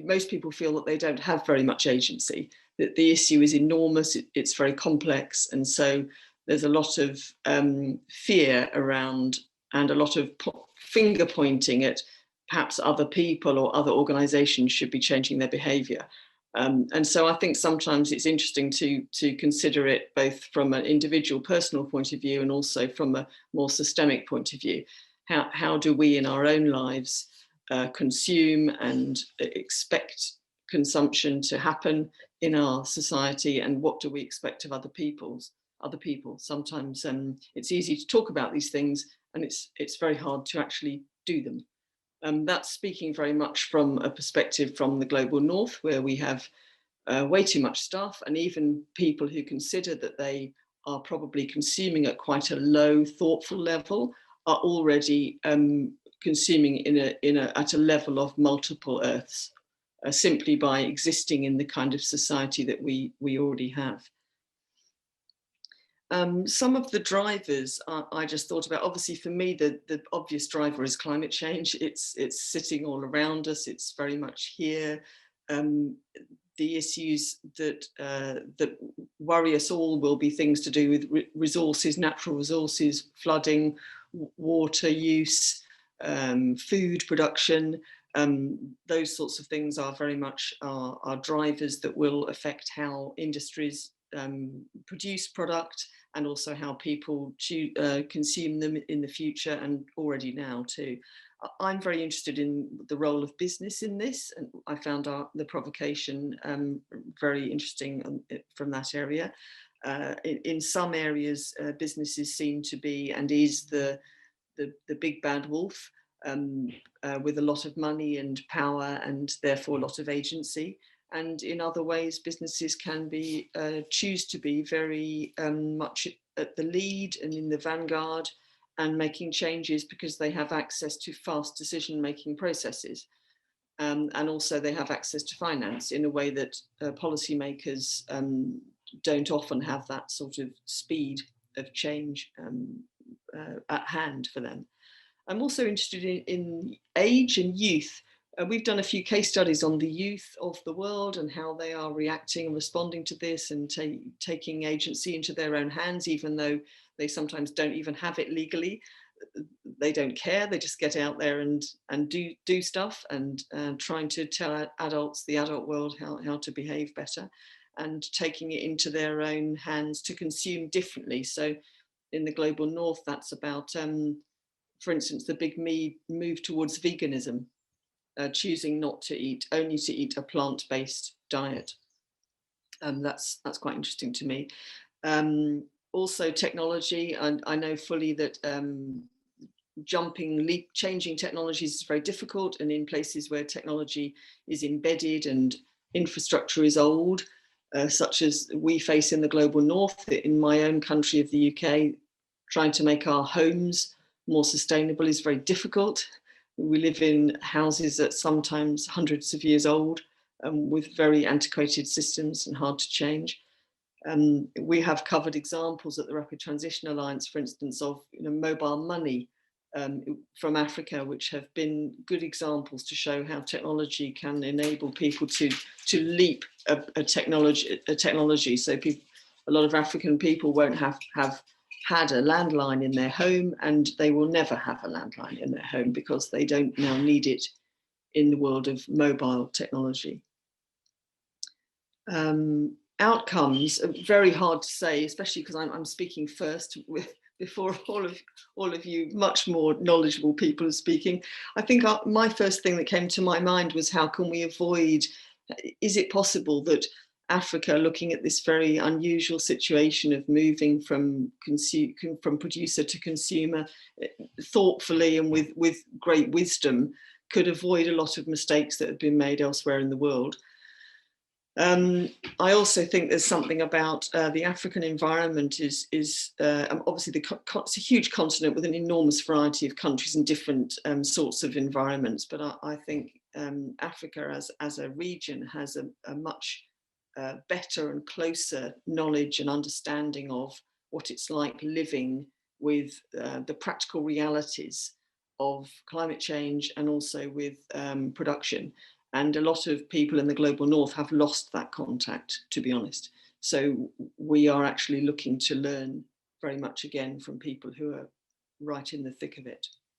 most people feel that they don't have very much agency, that the issue is enormous, it's very complex, and so there's a lot of fear around, and a lot of finger pointing at perhaps other people or other organisations should be changing their behaviour. And so I think sometimes it's interesting to consider it both from an individual personal point of view and also from a more systemic point of view. How do we in our own lives consume and expect consumption to happen in our society, and what do we expect of other people? Sometimes it's easy to talk about these things, and it's very hard to actually do them. That's speaking very much from a perspective from the global north, where we have way too much stuff, and even people who consider that they are probably consuming at quite a low thoughtful level are already consuming at a level of multiple earths, simply by existing in the kind of society that we already have. Some of the drivers I just thought about. Obviously, for me, the obvious driver is climate change. It's sitting all around us. It's very much here. The issues that worry us all will be things to do with resources, natural resources, flooding, water use, food production. Those sorts of things are very much are drivers that will affect how industries produce product, and also how people consume them in the future, and already now too. I'm very interested in the role of business in this, and I found the provocation very interesting from that area. In some areas, business is seen to be and is the big bad wolf, with a lot of money and power, and therefore a lot of agency. And in other ways, businesses can be choose to be very much at the lead and in the vanguard, and making changes because they have access to fast decision-making processes. And also they have access to finance in a way that policymakers don't often have that sort of speed of change at hand for them. I'm also interested in age and youth. We've done a few case studies on the youth of the world and how they are reacting and responding to this, and taking agency into their own hands, even though they sometimes don't even have it legally. They don't care, they just get out there and do stuff, and trying to tell adults, the adult world, how to behave better, and taking it into their own hands to consume differently. So in the global north, that's about, for instance, the big move towards veganism. Choosing not to eat, only to eat a plant-based diet. That's quite interesting to me. Also technology, and I know fully that changing technologies is very difficult, and in places where technology is embedded and infrastructure is old, such as we face in the global north. In my own country of the UK, trying to make our homes more sustainable is very difficult. We live in houses that sometimes hundreds of years old, with very antiquated systems and hard to change. We have covered examples at the Rapid Transition Alliance, for instance, of mobile money from Africa, which have been good examples to show how technology can enable people to leap a technology. So a lot of African people won't have had a landline in their home, and they will never have a landline in their home because they don't now need it in the world of mobile technology. Outcomes are very hard to say, especially because I'm speaking first before all of you much more knowledgeable people are speaking. I think my first thing that came to my mind was, how can we avoid, is it possible that Africa, looking at this very unusual situation of moving from producer to consumer thoughtfully and with great wisdom, could avoid a lot of mistakes that have been made elsewhere in the world? I also think there's something about the African environment is obviously it's a huge continent with an enormous variety of countries and different sorts of environments. But I think Africa as a region has a much better and closer knowledge and understanding of what it's like living with the practical realities of climate change, and also with production. And a lot of people in the global north have lost that contact, to be honest. So we are actually looking to learn very much again from people who are right in the thick of it.